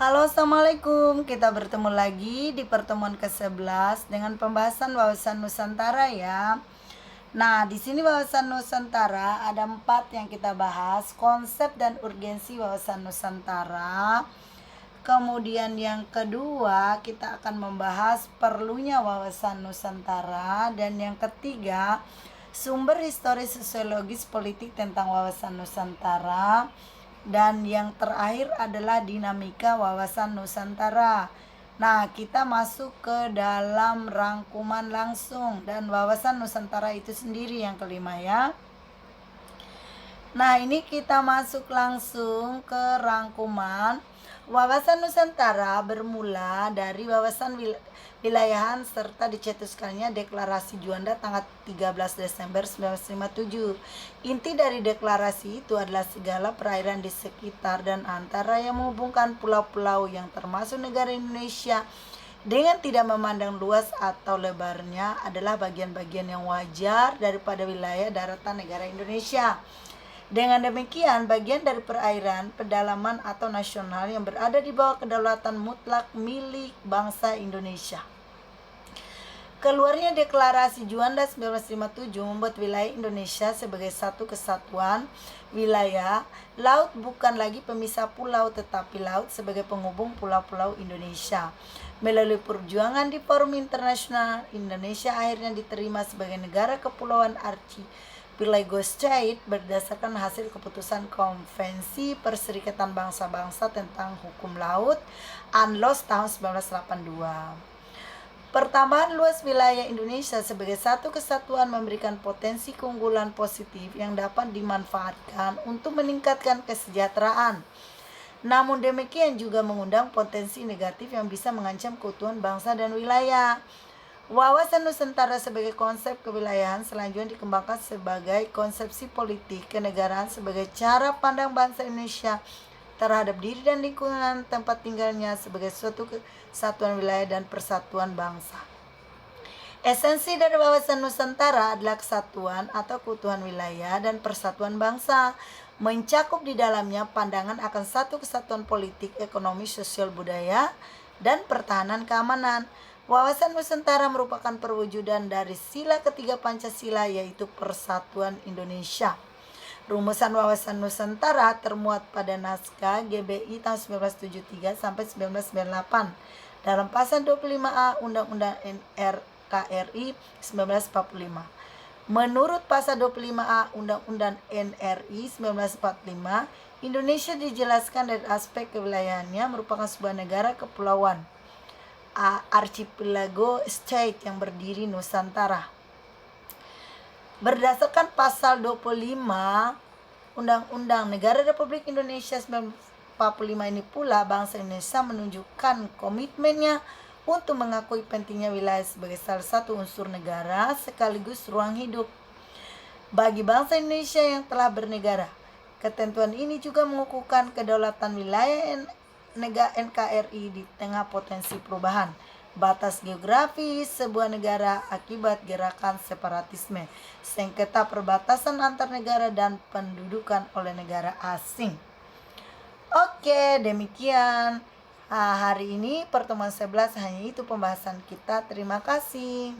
Halo, assalamualaikum. Kita bertemu lagi di pertemuan ke-11 dengan pembahasan wawasan Nusantara ya. Nah, di sini wawasan Nusantara ada 4 yang kita bahas: konsep dan urgensi wawasan Nusantara. Kemudian yang kedua, kita akan membahas perlunya wawasan Nusantara. Dan yang ketiga, sumber historis sosiologis politik tentang wawasan Nusantara. Dan yang terakhir adalah dinamika wawasan Nusantara. Nah, kita masuk ke dalam rangkuman langsung dan wawasan Nusantara itu sendiri yang kelima ya. Nah, ini kita masuk langsung ke rangkuman. Wawasan Nusantara bermula dari wawasan wilayahan serta dicetuskannya Deklarasi Juanda tanggal 13 Desember 1957. Inti dari deklarasi itu adalah segala perairan di sekitar dan antara yang menghubungkan pulau-pulau yang termasuk negara Indonesia dengan tidak memandang luas atau lebarnya adalah bagian-bagian yang wajar daripada wilayah daratan negara Indonesia. Dengan demikian, bagian dari perairan, pedalaman atau nasional yang berada di bawah kedaulatan mutlak milik bangsa Indonesia. Keluarnya Deklarasi Juanda 1957 membuat wilayah Indonesia sebagai satu kesatuan wilayah. Laut bukan lagi pemisah pulau, tetapi laut sebagai penghubung pulau-pulau Indonesia. Melalui perjuangan di forum internasional, Indonesia akhirnya diterima sebagai negara kepulauan Archipelago State berdasarkan hasil keputusan Konvensi Perserikatan Bangsa-Bangsa tentang Hukum Laut (UNCLOS) tahun 1982. Pertambahan luas wilayah Indonesia sebagai satu kesatuan memberikan potensi keunggulan positif yang dapat dimanfaatkan untuk meningkatkan kesejahteraan. Namun demikian juga mengundang potensi negatif yang bisa mengancam keutuhan bangsa dan wilayah. Wawasan Nusantara sebagai konsep kewilayahan selanjutnya dikembangkan sebagai konsepsi politik kenegaraan sebagai cara pandang bangsa Indonesia terhadap diri dan lingkungan tempat tinggalnya sebagai suatu kesatuan wilayah dan persatuan bangsa. Esensi dari wawasan Nusantara adalah kesatuan atau keutuhan wilayah dan persatuan bangsa, mencakup di dalamnya pandangan akan satu kesatuan politik, ekonomi, sosial, budaya, dan pertahanan keamanan. Wawasan Nusantara merupakan perwujudan dari sila ketiga Pancasila, yaitu Persatuan Indonesia. Rumusan wawasan Nusantara termuat pada naskah GBI tahun 1973 sampai 1998 dalam pasal 25A Undang-Undang NRKRI 1945. Menurut pasal 25A Undang-Undang NRI 1945, Indonesia dijelaskan dari aspek kewilayahannya merupakan sebuah negara kepulauan Archipelago State yang berdiri Nusantara. Berdasarkan pasal 25 Undang-Undang Negara Republik Indonesia 1945 ini pula bangsa Indonesia menunjukkan komitmennya untuk mengakui pentingnya wilayah sebagai salah satu unsur negara sekaligus ruang hidup bagi bangsa Indonesia yang telah bernegara. Ketentuan ini juga mengukuhkan kedaulatan wilayah NKRI di tengah potensi perubahan batas geografis sebuah negara akibat gerakan separatisme, sengketa perbatasan antar negara, dan pendudukan oleh negara asing. Oke, demikian hari ini pertemuan 11 hanya itu pembahasan kita. Terima kasih.